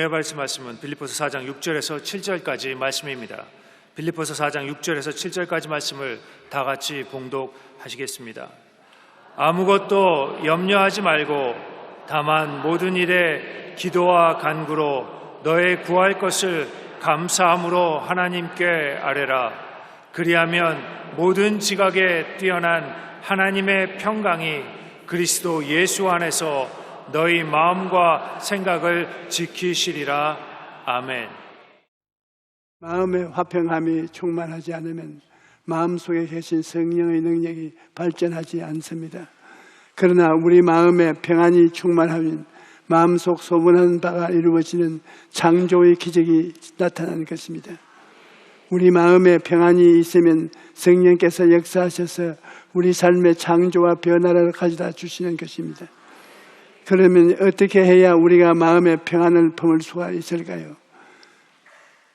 은혜 받으실 말씀은 빌립보서 4장 6절에서 7절까지 말씀입니다. 빌립보서 4장 6절에서 7절까지 말씀을 다 같이 봉독하시겠습니다. 아무것도 염려하지 말고 다만 모든 일에 기도와 간구로 너의 구할 것을 감사함으로 하나님께 아뢰라. 그리하면 모든 지각에 뛰어난 하나님의 평강이 그리스도 예수 안에서 너희 마음과 생각을 지키시리라. 아멘. 마음의 화평함이 충만하지 않으면 마음속에 계신 성령의 능력이 발전하지 않습니다. 그러나 우리 마음에 평안이 충만하면 마음속 소문한 바가 이루어지는 창조의 기적이 나타나는 것입니다. 우리 마음에 평안이 있으면 성령께서 역사하셔서 우리 삶의 창조와 변화를 가져다 주시는 것입니다. 그러면 어떻게 해야 우리가 마음의 평안을 품을 수가 있을까요?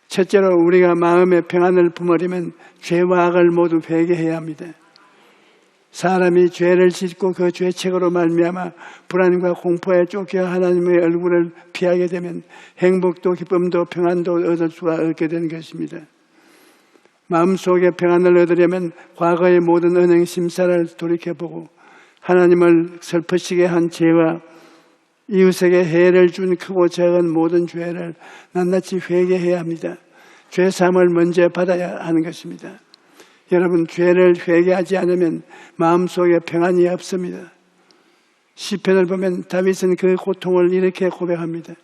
첫째로 우리가 마음의 평안을 품으려면 죄와 악을 모두 회개해야 합니다. 사람이 죄를 짓고 그 죄책으로 말미암아 불안과 공포에 쫓겨 하나님의 얼굴을 피하게 되면 행복도 기쁨도 평안도 얻을 수가 없게 되는 것입니다. 마음속에 평안을 얻으려면 과거의 모든 은행 심사를 돌이켜보고 하나님을 슬프시게 한 죄와 이웃에게 해를 준 크고 작은 모든 죄를 낱낱이 회개해야 합니다. 죄사함을 먼저 받아야 하는 것입니다. 여러분, 죄를 회개하지 않으면 마음속에 평안이 없습니다. 시편을 보면 다윗은 그 고통을 이렇게 고백합니다.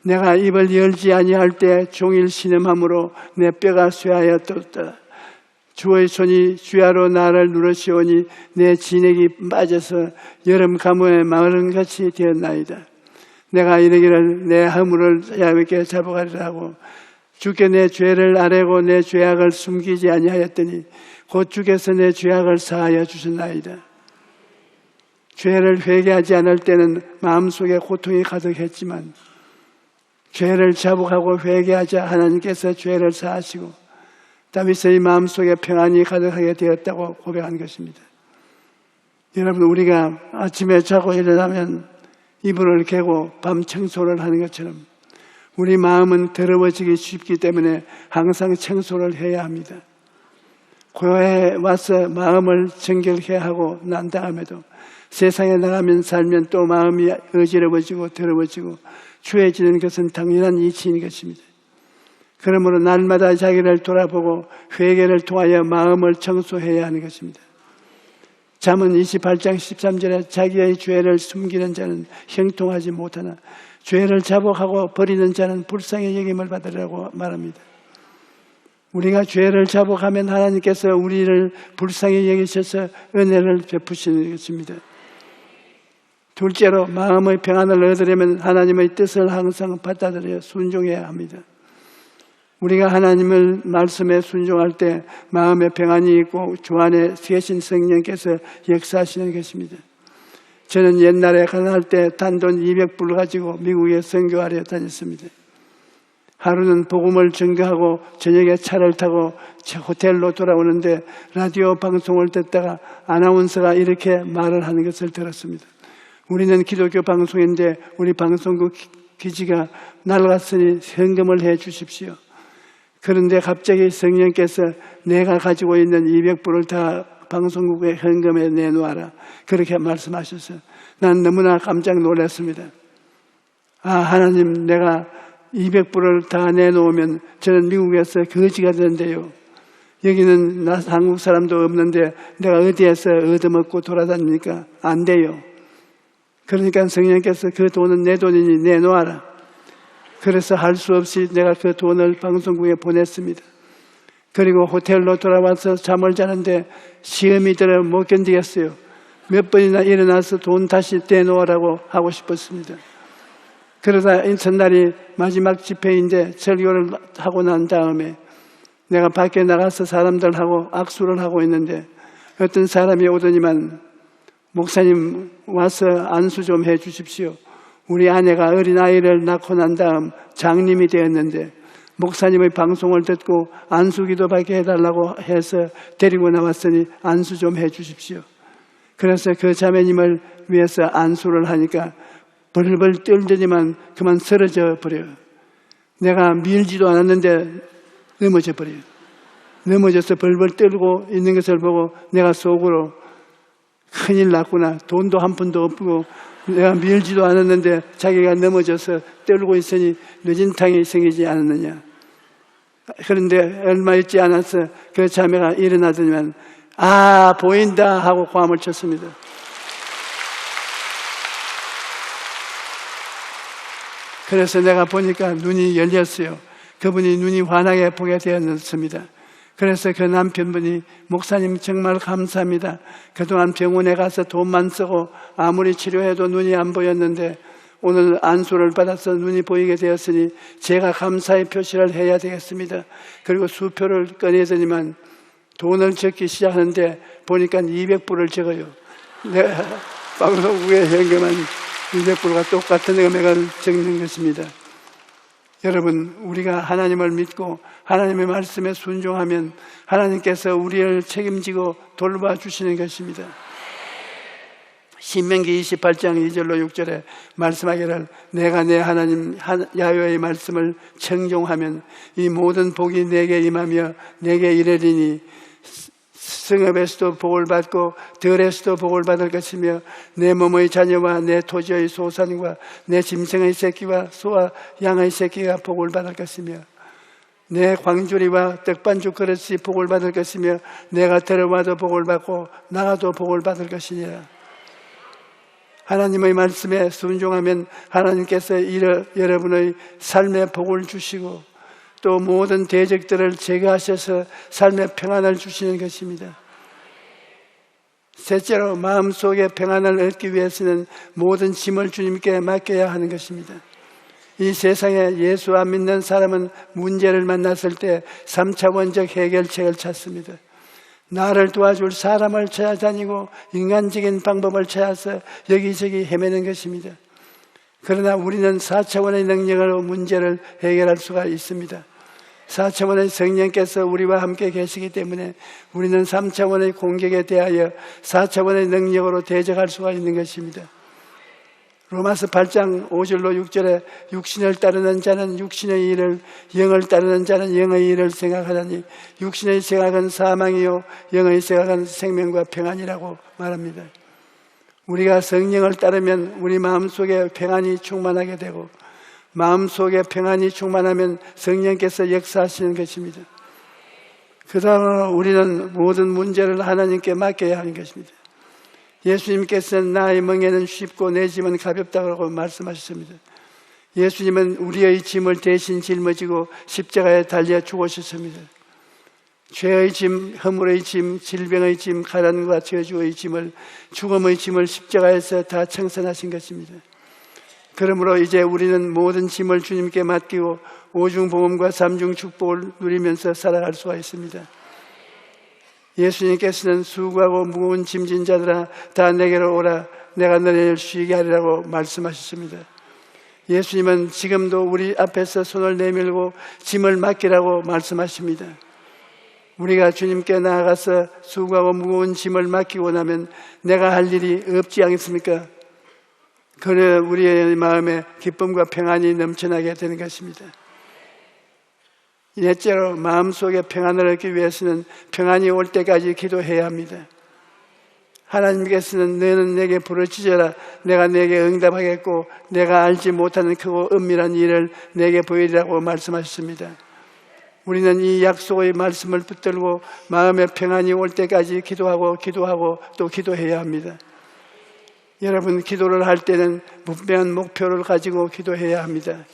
내가 입을 열지 아니할 때 종일 신음함으로 내 뼈가 쇠하였도다. 주의 손이 주야로 나를 누르시오니 내 진액이 빠져서 여름 가뭄에 마른같이 되었나이다. 내가 이르기를 내 허물을 야외께 잡아가리라 하고 주께 내 죄를 아뢰고 내 죄악을 숨기지 아니하였더니 곧 주께서 내 죄악을 사하여 주셨나이다. 죄를 회개하지 않을 때는 마음속에 고통이 가득했지만 죄를 자복하고 회개하자 하나님께서 죄를 사하시고 다윗의 마음속에 평안이 가득하게 되었다고 고백한 것입니다. 여러분, 우리가 아침에 자고 일어나면 이불을 개고 밤 청소를 하는 것처럼 우리 마음은 더러워지기 쉽기 때문에 항상 청소를 해야 합니다. 교회에 와서 마음을 정결케 하고 난 다음에도 세상에 나가면 살면 또 마음이 어지러워지고 더러워지고 추해지는 것은 당연한 이치인 것입니다. 그러므로 날마다 자기를 돌아보고 회개를 통하여 마음을 청소해야 하는 것입니다. 잠언 28장 13절에 자기의 죄를 숨기는 자는 형통하지 못하나 죄를 자복하고 버리는 자는 불쌍히 여김을 받으라고 말합니다. 우리가 죄를 자복하면 하나님께서 우리를 불쌍히 여기셔서 은혜를 베푸시는 것입니다. 둘째로 마음의 평안을 얻으려면 하나님의 뜻을 항상 받아들여 순종해야 합니다. 우리가 하나님의 말씀에 순종할 때 마음의 평안이 있고 주 안에 계신 성령께서 역사하시는 것입니다. 저는 옛날에 가난할 때 단돈 200불 가지고 미국에 선교하러 다녔습니다. 하루는 복음을 전가하고 저녁에 차를 타고 호텔로 돌아오는데 라디오 방송을 듣다가 아나운서가 이렇게 말을 하는 것을 들었습니다. 우리는 기독교 방송인데 우리 방송국 기지가 낡았으니 현금을 해 주십시오. 그런데 갑자기 성령께서 내가 가지고 있는 200불을 다 방송국의 현금에 내놓아라, 그렇게 말씀하셔서 난 너무나 깜짝 놀랐습니다. 하나님, 내가 200불을 다 내놓으면 저는 미국에서 거지가 되는데요. 여기는 한국 사람도 없는데 내가 어디에서 얻어먹고 돌아다니니까 안 돼요. 그러니까 성령께서 그 돈은 내 돈이니 내놓아라. 그래서 할 수 없이 내가 그 돈을 방송국에 보냈습니다. 그리고 호텔로 돌아와서 잠을 자는데 시험이 들어 못 견디겠어요. 몇 번이나 일어나서 돈 다시 떼놓으라고 하고 싶었습니다. 그러다 전날이 마지막 집회인데 설교를 하고 난 다음에 내가 밖에 나가서 사람들하고 악수를 하고 있는데 어떤 사람이 오더니만 목사님 와서 안수 좀 해 주십시오. 우리 아내가 어린아이를 낳고 난 다음 장님이 되었는데 목사님의 방송을 듣고 안수기도 받게 해달라고 해서 데리고 나왔으니 안수 좀 해 주십시오. 그래서 그 자매님을 위해서 안수를 하니까 벌벌 떨더니만 그만 쓰러져 버려요. 내가 밀지도 않았는데 넘어져 버려요. 넘어져서 벌벌 떨고 있는 것을 보고 내가 속으로 큰일 났구나. 돈도 한 푼도 없고 내가 밀지도 않았는데 자기가 넘어져서 떨고 있으니 늦은 탕이 생기지 않았느냐. 그런데 얼마 있지 않아서 그 자매가 일어나더니만 아 보인다 하고 고함을 쳤습니다. 그래서 내가 보니까 눈이 열렸어요. 그분이 눈이 환하게 보게 되었습니다. 그래서 그 남편분이 목사님 정말 감사합니다. 그동안 병원에 가서 돈만 쓰고 아무리 치료해도 눈이 안 보였는데 오늘 안수를 받아서 눈이 보이게 되었으니 제가 감사의 표시를 해야 되겠습니다. 그리고 수표를 꺼내더니만 돈을 적기 시작하는데 보니까 200불을 적어요. 내가 방송 후에 현금한 200불과 똑같은 금액을 적는 것입니다. 여러분, 우리가 하나님을 믿고 하나님의 말씀에 순종하면 하나님께서 우리를 책임지고 돌봐주시는 것입니다. 신명기 28장 2절로 6절에 말씀하기를 내가 내 하나님 야훼의 말씀을 청종하면 이 모든 복이 내게 임하며 내게 이르리니 성읍에서도 복을 받고 들에서도 복을 받을 것이며 내 몸의 자녀와 내 토지의 소산과 내 짐승의 새끼와 소와 양의 새끼가 복을 받을 것이며 내 광주리와 떡반죽 그릇이 복을 받을 것이며 내가 들어와도 복을 받고 나가도 복을 받을 것이니라. 하나님의 말씀에 순종하면 하나님께서 여러분의 삶에 복을 주시고 또 모든 대적들을 제거하셔서 삶의 평안을 주시는 것입니다. 셋째로 마음속에 평안을 얻기 위해서는 모든 짐을 주님께 맡겨야 하는 것입니다. 이 세상에 예수 안 믿는 사람은 문제를 만났을 때 3차원적 해결책을 찾습니다. 나를 도와줄 사람을 찾아다니고 인간적인 방법을 찾아서 여기저기 헤매는 것입니다. 그러나 우리는 4차원의 능력으로 문제를 해결할 수가 있습니다. 4차원의 성령께서 우리와 함께 계시기 때문에 우리는 3차원의 공격에 대하여 4차원의 능력으로 대적할 수가 있는 것입니다. 로마서 8장 5절로 6절에 육신을 따르는 자는 육신의 일을, 영을 따르는 자는 영의 일을 생각하다니 육신의 생각은 사망이요 영의 생각은 생명과 평안이라고 말합니다. 우리가 성령을 따르면 우리 마음속에 평안이 충만하게 되고 마음속에 평안이 충만하면 성령께서 역사하시는 것입니다. 그 다음으로 우리는 모든 문제를 하나님께 맡겨야 하는 것입니다. 예수님께서는 나의 멍에는 쉽고 내 짐은 가볍다고 말씀하셨습니다. 예수님은 우리의 짐을 대신 짊어지고 십자가에 달려 죽으셨습니다. 죄의 짐, 허물의 짐, 질병의 짐, 가난과 저주의 짐을, 죽음의 짐을 십자가에서 다 청산하신 것입니다. 그러므로 이제 우리는 모든 짐을 주님께 맡기고 오중복음과 삼중 축복을 누리면서 살아갈 수가 있습니다. 예수님께서는 수고하고 무거운 짐진 자들아 다 내게로 오라 내가 너희를 쉬게 하리라고 말씀하셨습니다. 예수님은 지금도 우리 앞에서 손을 내밀고 짐을 맡기라고 말씀하십니다. 우리가 주님께 나아가서 수고하고 무거운 짐을 맡기고 나면 내가 할 일이 없지 않겠습니까? 그래 우리의 마음에 기쁨과 평안이 넘쳐나게 되는 것입니다. 넷째로 마음속에 평안을 얻기 위해서는 평안이 올 때까지 기도해야 합니다. 하나님께서는 너는 내게 부르짖어라 내가 내게 응답하겠고 내가 알지 못하는 크고 은밀한 일을 내게 보이리라고 말씀하셨습니다. 우리는 이 약속의 말씀을 붙들고 마음의 평안이 올 때까지 기도하고 또 기도해야 합니다. 여러분, 기도를 할 때는 분명한 목표를 가지고 기도해야 합니다.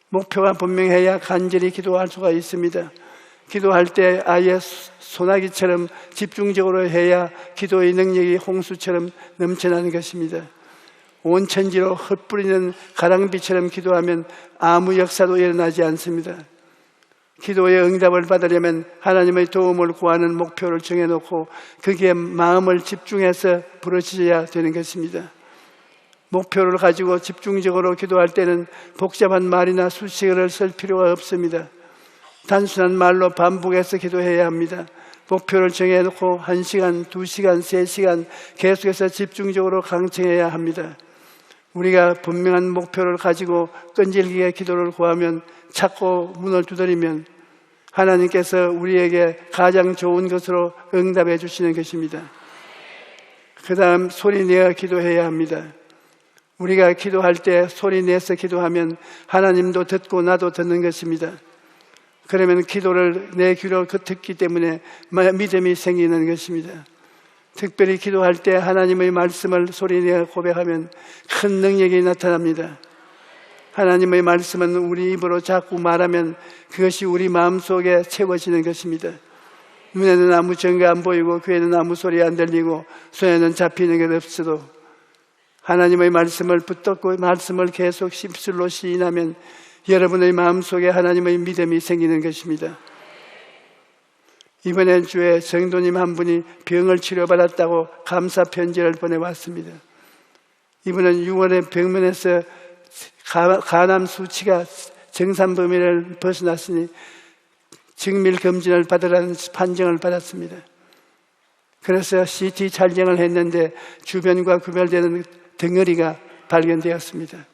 목표가 분명해야 간절히 기도할 수가 있습니다. 기도할 때 아예 소나기처럼 집중적으로 해야 기도의 능력이 홍수처럼 넘쳐나는 것입니다. 온 천지로 흩뿌리는 가랑비처럼 기도하면 아무 역사도 일어나지 않습니다. 기도의 응답을 받으려면 하나님의 도움을 구하는 목표를 정해놓고 거기에 마음을 집중해서 부르짖어야 되는 것입니다. 목표를 가지고 집중적으로 기도할 때는 복잡한 말이나 수식어를 쓸 필요가 없습니다. 단순한 말로 반복해서 기도해야 합니다. 목표를 정해놓고 1시간, 2시간, 3시간 계속해서 집중적으로 강청해야 합니다. 우리가 분명한 목표를 가지고 끈질기게 기도를 구하면, 찾고 문을 두드리면 하나님께서 우리에게 가장 좋은 것으로 응답해 주시는 것입니다. 그 다음 소리 내어 기도해야 합니다. 우리가 기도할 때 소리 내서 기도하면 하나님도 듣고 나도 듣는 것입니다. 그러면 기도를 내 귀로 듣기 때문에 믿음이 생기는 것입니다. 특별히 기도할 때 하나님의 말씀을 소리내어 고백하면 큰 능력이 나타납니다. 하나님의 말씀은 우리 입으로 자꾸 말하면 그것이 우리 마음속에 채워지는 것입니다. 눈에는 아무 증거 안 보이고 귀에는 아무 소리 안 들리고 손에는 잡히는 것 없어도 하나님의 말씀을 붙잡고 말씀을 계속 입술로 시인하면 여러분의 마음속에 하나님의 믿음이 생기는 것입니다. 이번에 주에 성도님 한 분이 병을 치료받았다고 감사 편지를 보내왔습니다. 이분은 6월에 병원에서 간암 수치가 정상 범위를 벗어났으니 정밀 검진을 받으라는 판정을 받았습니다. 그래서 CT 촬영을 했는데 주변과 구별되는 덩어리가 발견되었습니다.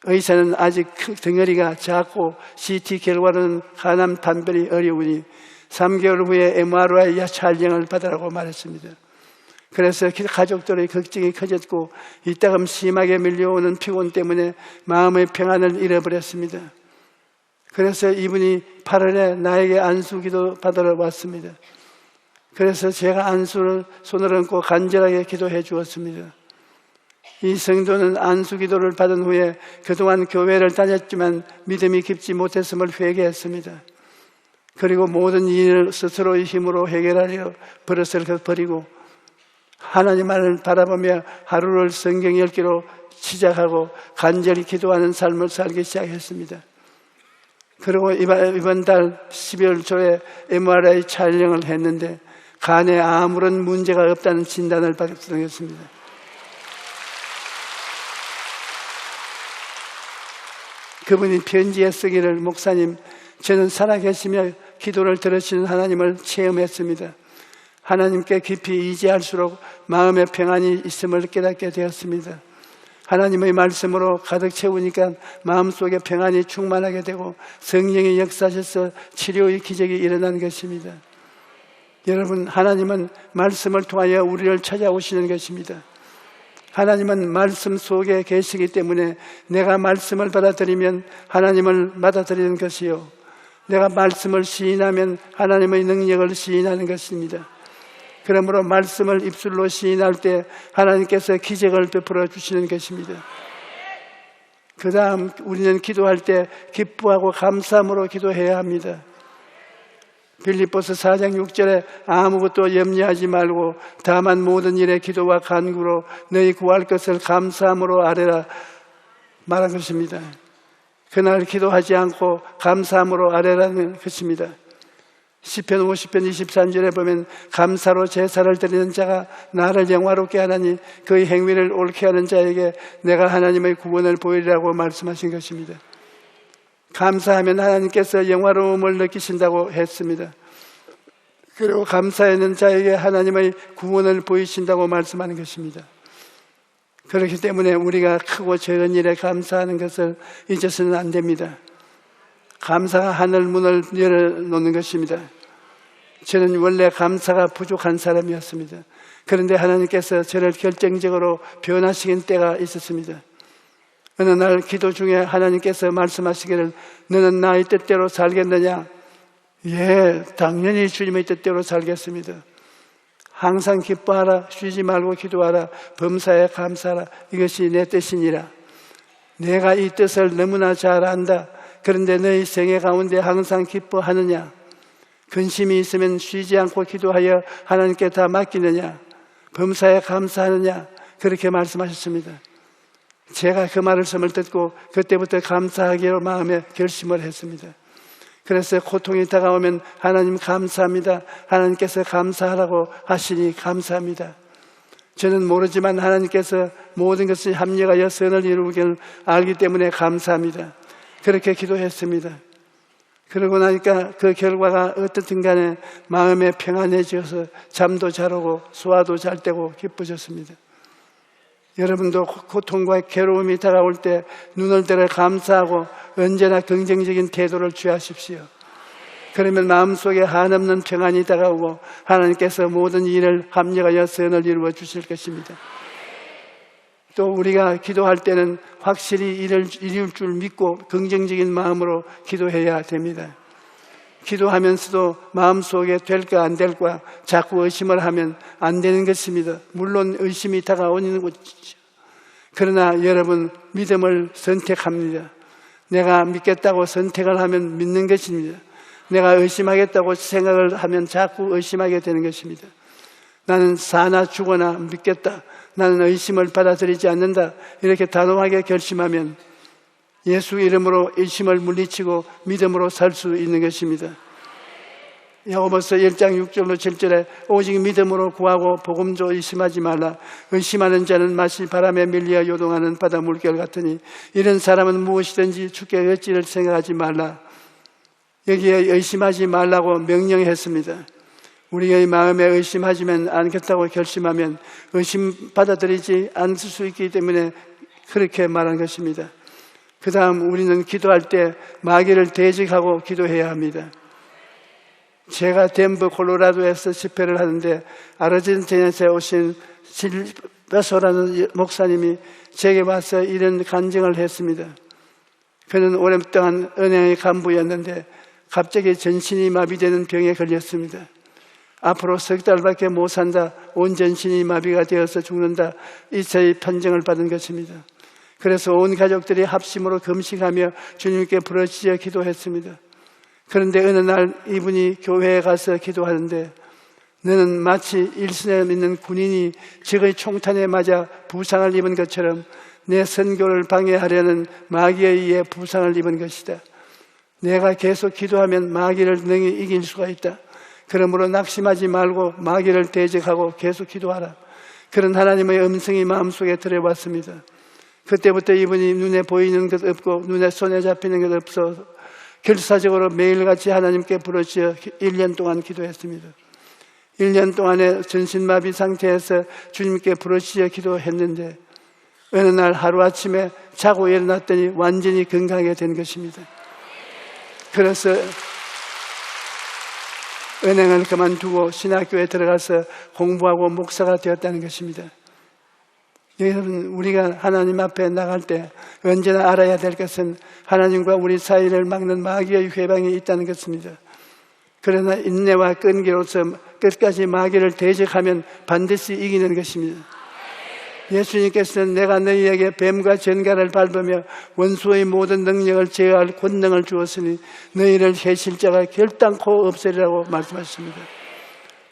의사는 아직 덩어리가 작고 CT 결과로는 간암 판별이 어려우니 3개월 후에 MRI 촬영을 받으라고 말했습니다. 그래서 가족들의 걱정이 커졌고 이따금 심하게 밀려오는 피곤 때문에 마음의 평안을 잃어버렸습니다. 그래서 이분이 8월에 나에게 안수기도 받으러 왔습니다. 그래서 제가 안수를 손을 얹고 간절하게 기도해 주었습니다. 이 성도는 안수기도를 받은 후에 그동안 교회를 다녔지만 믿음이 깊지 못했음을 회개했습니다. 그리고 모든 일을 스스로의 힘으로 해결하려 버릇을 버리고 하나님만을 바라보며 하루를 성경 읽기로 시작하고 간절히 기도하는 삶을 살기 시작했습니다. 그리고 이번 달 12월 초에 MRI 촬영을 했는데 간에 아무런 문제가 없다는 진단을 받았습니다. 그분이 편지에 쓰기를 목사님, 저는 살아계시며 기도를 들으시는 하나님을 체험했습니다. 하나님께 깊이 의지할수록 마음의 평안이 있음을 깨닫게 되었습니다. 하나님의 말씀으로 가득 채우니까 마음속에 평안이 충만하게 되고 성령이 역사하셔서 치료의 기적이 일어난 것입니다. 여러분, 하나님은 말씀을 통하여 우리를 찾아오시는 것입니다. 하나님은 말씀 속에 계시기 때문에 내가 말씀을 받아들이면 하나님을 받아들이는 것이요, 내가 말씀을 시인하면 하나님의 능력을 시인하는 것입니다. 그러므로 말씀을 입술로 시인할 때 하나님께서 기적을 베풀어 주시는 것입니다. 그 다음 우리는 기도할 때 기뻐하고 감사함으로 기도해야 합니다. 빌립보서 4장 6절에 아무것도 염려하지 말고 다만 모든 일에 기도와 간구로 너희 구할 것을 감사함으로 아뢰라 말한 것입니다. 그날 기도하지 않고 감사함으로 아뢰라는 것입니다. 시편 50편 23절에 보면 감사로 제사를 드리는 자가 나를 영화롭게 하나니 그의 행위를 옳게 하는 자에게 내가 하나님의 구원을 보이리라고 말씀하신 것입니다. 감사하면 하나님께서 영화로움을 느끼신다고 했습니다. 그리고 감사하는 자에게 하나님의 구원을 보이신다고 말씀하는 것입니다. 그렇기 때문에 우리가 크고 작은 일에 감사하는 것을 잊어서는 안 됩니다. 감사가 하늘 문을 열어놓는 것입니다. 저는 원래 감사가 부족한 사람이었습니다. 그런데 하나님께서 저를 결정적으로 변화시킨 때가 있었습니다. 어느 날 기도 중에 하나님께서 말씀하시기를 너는 나의 뜻대로 살겠느냐? 예, 당연히 주님의 뜻대로 살겠습니다. 항상 기뻐하라, 쉬지 말고 기도하라, 범사에 감사하라, 이것이 내 뜻이니라. 내가 이 뜻을 너무나 잘 안다. 그런데 너희 생애 가운데 항상 기뻐하느냐? 근심이 있으면 쉬지 않고 기도하여 하나님께 다 맡기느냐? 범사에 감사하느냐? 그렇게 말씀하셨습니다. 제가 그 말씀을 듣고 그때부터 감사하기로 마음에 결심을 했습니다. 그래서 고통이 다가오면 하나님 감사합니다. 하나님께서 감사하라고 하시니 감사합니다. 저는 모르지만 하나님께서 모든 것을 합력하여 선을 이루길 알기 때문에 감사합니다. 그렇게 기도했습니다. 그러고 나니까 그 결과가 어떻든 간에 마음에 평안해져서 잠도 잘 오고 소화도 잘 되고 기뻐졌습니다. 여러분도 고통과 괴로움이 다가올 때 눈을 들어 감사하고 언제나 긍정적인 태도를 취하십시오. 그러면 마음속에 한없는 평안이 다가오고 하나님께서 모든 일을 합력하여 선을 이루어 주실 것입니다. 또 우리가 기도할 때는 확실히 이룰 줄 믿고 긍정적인 마음으로 기도해야 됩니다. 기도하면서도 마음속에 될까 안 될까 자꾸 의심을 하면 안 되는 것입니다. 물론 의심이 다가오는 것이죠. 그러나 여러분, 믿음을 선택합니다. 내가 믿겠다고 선택을 하면 믿는 것입니다. 내가 의심하겠다고 생각을 하면 자꾸 의심하게 되는 것입니다. 나는 사나 죽어나 믿겠다. 나는 의심을 받아들이지 않는다. 이렇게 단호하게 결심하면 예수 이름으로 의심을 물리치고 믿음으로 살 수 있는 것입니다. 야고보서 1장 6절로 7절에 오직 믿음으로 구하고 복음조 의심하지 말라. 의심하는 자는 마치 바람에 밀려 요동하는 바다 물결 같으니 이런 사람은 무엇이든지 주께 어찌를 생각하지 말라. 여기에 의심하지 말라고 명령했습니다. 우리의 마음에 의심하지만 않겠다고 결심하면 의심 받아들이지 않을 수 있기 때문에 그렇게 말한 것입니다. 그 다음 우리는 기도할 때 마귀를 대적하고 기도해야 합니다. 제가 덴버 콜로라도에서 집회를 하는데 아르헨티나에서 오신 실베소라는 목사님이 제게 와서 이런 간증을 했습니다. 그는 오랫동안 은행의 간부였는데 갑자기 전신이 마비되는 병에 걸렸습니다. 앞으로 석 달밖에 못 산다, 온 전신이 마비가 되어서 죽는다, 이처의 판정을 받은 것입니다. 그래서 온 가족들이 합심으로 금식하며 주님께 부르짖어 기도했습니다. 그런데 어느 날 이분이 교회에 가서 기도하는데 너는 마치 일선에 있는 군인이 적의 총탄에 맞아 부상을 입은 것처럼 내 선교를 방해하려는 마귀에 의해 부상을 입은 것이다. 내가 계속 기도하면 마귀를 능히 이길 수가 있다. 그러므로 낙심하지 말고 마귀를 대적하고 계속 기도하라. 그런 하나님의 음성이 마음속에 들어왔습니다. 그때부터 이분이 눈에 보이는 것 없고 눈에 손에 잡히는 것 없어 결사적으로 매일같이 하나님께 부르짖어 1년 동안 기도했습니다. 1년 동안의 전신마비 상태에서 주님께 부르짖어 기도했는데 어느 날 하루아침에 자고 일어났더니 완전히 건강하게 된 것입니다. 그래서 은행을 그만두고 신학교에 들어가서 공부하고 목사가 되었다는 것입니다. 여러분, 우리가 하나님 앞에 나갈 때 언제나 알아야 될 것은 하나님과 우리 사이를 막는 마귀의 회방이 있다는 것입니다. 그러나 인내와 끈기로서 끝까지 마귀를 대적하면 반드시 이기는 것입니다. 예수님께서는 내가 너희에게 뱀과 전갈을 밟으며 원수의 모든 능력을 제어할 권능을 주었으니 너희를 해칠 자가 결단코 없으리라고 말씀하셨습니다.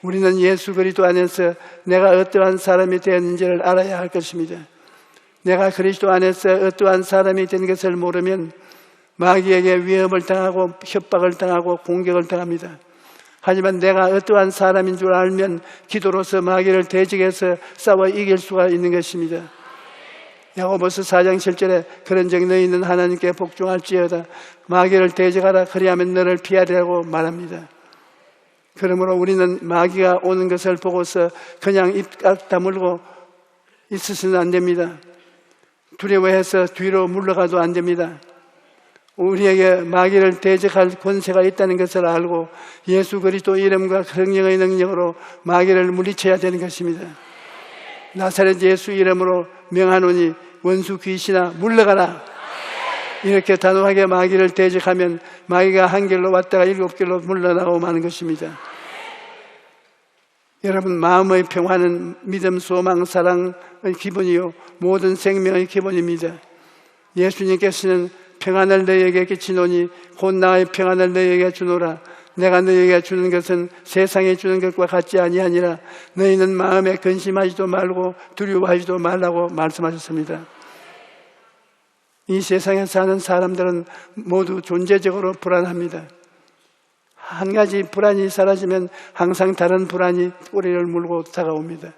우리는 예수 그리스도 안에서 내가 어떠한 사람이 되었는지를 알아야 할 것입니다. 내가 그리스도 안에서 어떠한 사람이 된 것을 모르면 마귀에게 위협을 당하고 협박을 당하고 공격을 당합니다. 하지만 내가 어떠한 사람인 줄 알면 기도로서 마귀를 대적해서 싸워 이길 수가 있는 것입니다. 야고보서 4장 7절에 그런즉 너희는 하나님께 복종할지어다 마귀를 대적하라 그리하면 너를 피하리라고 말합니다. 그러므로 우리는 마귀가 오는 것을 보고서 그냥 입 다물고 있어서는 안 됩니다. 두려워해서 뒤로 물러가도 안 됩니다. 우리에게 마귀를 대적할 권세가 있다는 것을 알고 예수 그리스도 이름과 성령의 능력으로 마귀를 물리쳐야 되는 것입니다. 나사렛 예수 이름으로 명하노니 원수 귀신아 물러가라. 이렇게 단호하게 마귀를 대적하면 마귀가 한 길로 왔다가 7길로 물러나고 마는 것입니다. 여러분, 마음의 평화는 믿음, 소망, 사랑의 기본이요 모든 생명의 기본입니다. 예수님께서는 평안을 너희에게 끼치노니 곧 나의 평안을 너희에게 주노라. 내가 너희에게 주는 것은 세상에 주는 것과 같지 아니하니라. 너희는 마음에 근심하지도 말고 두려워하지도 말라고 말씀하셨습니다. 이 세상에 사는 사람들은 모두 존재적으로 불안합니다. 한 가지 불안이 사라지면 항상 다른 불안이 꼬리를 물고 다가옵니다.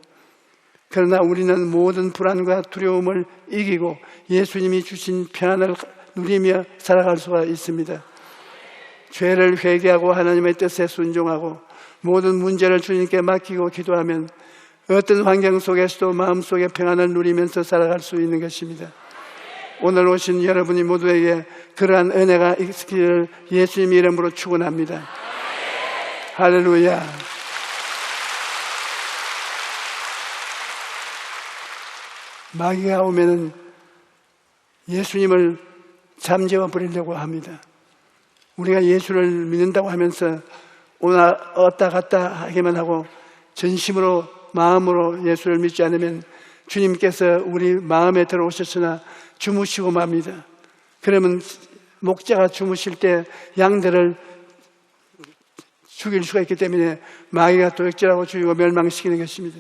그러나 우리는 모든 불안과 두려움을 이기고 예수님이 주신 평안을 누리며 살아갈 수가 있습니다. 죄를 회개하고 하나님의 뜻에 순종하고 모든 문제를 주님께 맡기고 기도하면 어떤 환경 속에서도 마음속에 평안을 누리면서 살아갈 수 있는 것입니다. 오늘 오신 여러분이 모두에게 그러한 은혜가 있기를 예수님 이름으로 축원합니다. 할렐루야. 마귀가 오면은 예수님을 잠재워 버리려고 합니다. 우리가 예수를 믿는다고 하면서 오늘 왔다 갔다 하기만 하고 전심으로 마음으로 예수를 믿지 않으면 주님께서 우리 마음에 들어오셨으나 주무시고 맙니다. 그러면 목자가 주무실 때 양들을 죽일 수가 있기 때문에 마귀가 도적질하고 죽이고 멸망시키는 것입니다.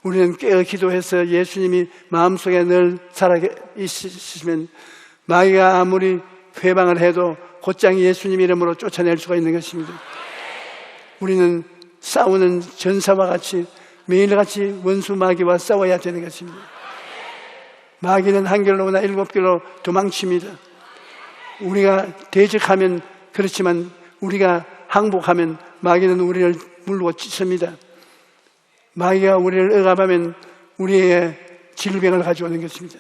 우리는 깨어 기도해서 예수님이 마음속에 늘 살아 있으시면 마귀가 아무리 회방을 해도 곧장 예수님 이름으로 쫓아낼 수가 있는 것입니다. 우리는 싸우는 전사와 같이 매일같이 원수 마귀와 싸워야 되는 것입니다. 마귀는 한 길로 오나 7길로 도망칩니다. 우리가 대적하면 그렇지만 우리가 항복하면 마귀는 우리를 물고 찢습니다. 마귀가 우리를 억압하면 우리의 질병을 가져오는 것입니다.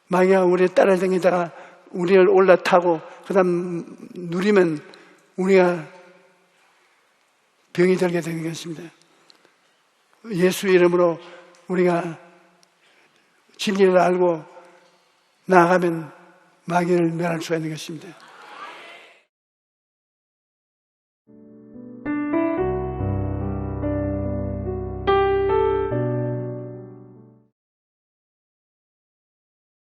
마귀가 우리를 따라다니다가 우리를 올라타고 그 다음 누리면 우리가 병이 들게 되는 것입니다. 예수 이름으로 우리가 진리를 알고 나아가면 마귀를 멸할 수가 있는 것입니다.